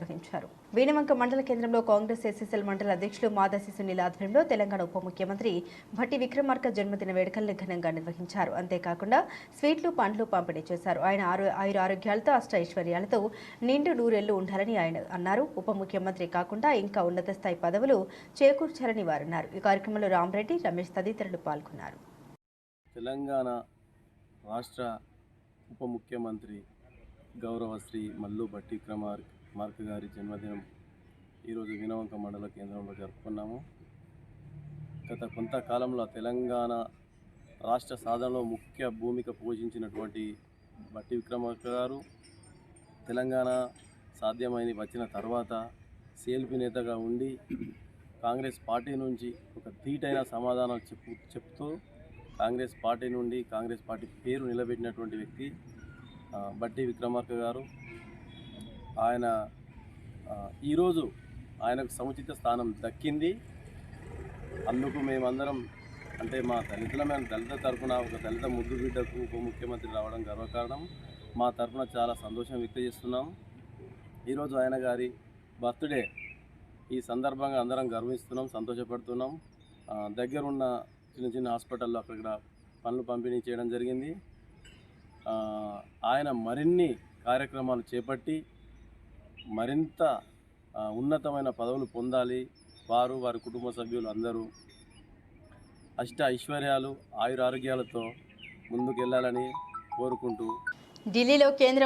నిర్వహించారు. వీణవంక మండల కేంద్రంలో కాంగ్రెస్ ఎస్ఎస్ఎల్ మండల అధ్యక్షులు మాదాసి సునీల్ ఆధ్వర్యంలో తెలంగాణ ఉప ముఖ్యమంత్రి భట్టి విక్రమార్క జన్మదిన వేడుకలను ఘనంగా నిర్వహించారు. అంతేకాకుండా స్వీట్లు, పండ్లు పంపిణీ చేశారు. ఆయన ఆరోగ్యాలతో అష్టైశ్వర్యాలతో నిండు నూరెళ్లు ఉండాలని ఆయన అన్నారు. ఉప ముఖ్యమంత్రి కాకుండా ఇంకా ఉన్నత స్థాయి పదవులు చేకూర్చాలని వారన్నారు. ఈ కార్యక్రమంలో రామరెడ్డి, రమేష్ తదితరులు పాల్గొన్నారు. తెలంగాణ రాష్ట్ర ఉప ముఖ్యమంత్రి గౌరవ శ్రీ మల్లు భట్టి విక్రమార్క గారి జన్మదినం ఈరోజు వీణవంక మండల కేంద్రంలో జరుపుకున్నాము. గత కొంతకాలంలో తెలంగాణ రాష్ట్ర సాధనలో ముఖ్య భూమిక పోషించినటువంటి భట్టి విక్రమార్క గారు తెలంగాణ సాధ్యమైంది వచ్చిన తర్వాత సిఎల్పి నేతగా ఉండి కాంగ్రెస్ పార్టీ నుంచి ఒక ధీటైన సమాధానం చెప్తూ కాంగ్రెస్ పార్టీ నుండి కాంగ్రెస్ పార్టీ పేరు నిలబెట్టినటువంటి వ్యక్తి భట్టి విక్రమార్క గారు. ఆయన ఈరోజు ఆయనకు సముచిత స్థానం దక్కింది. అందుకు మేమందరం అంటే మా దళిత తరఫున ఒక దళిత ముద్దు బిడ్డకు ఉప ముఖ్యమంత్రి రావడం గర్వకారణం. మా తరఫున చాలా సంతోషం వ్యక్తం చేస్తున్నాం. ఈరోజు ఆయన గారి బర్త్డే ఈ సందర్భంగా అందరం గర్విస్తున్నాం, సంతోషపడుతున్నాం. దగ్గరున్న చిన్న చిన్న హాస్పిటల్లో అక్కడ పనులు పంపిణీ చేయడం జరిగింది. ఆయన మరిన్ని కార్యక్రమాలు చేపట్టి మరింత ఉన్నతమైన పదవులు పొందాలి. వారి కుటుంబ సభ్యులు అందరూ అష్ట ఐశ్వర్యాలు, ఆయురారోగ్యాలతో ముందుకెళ్లాలని కోరుకుంటూ ఢిల్లీలో కేంద్ర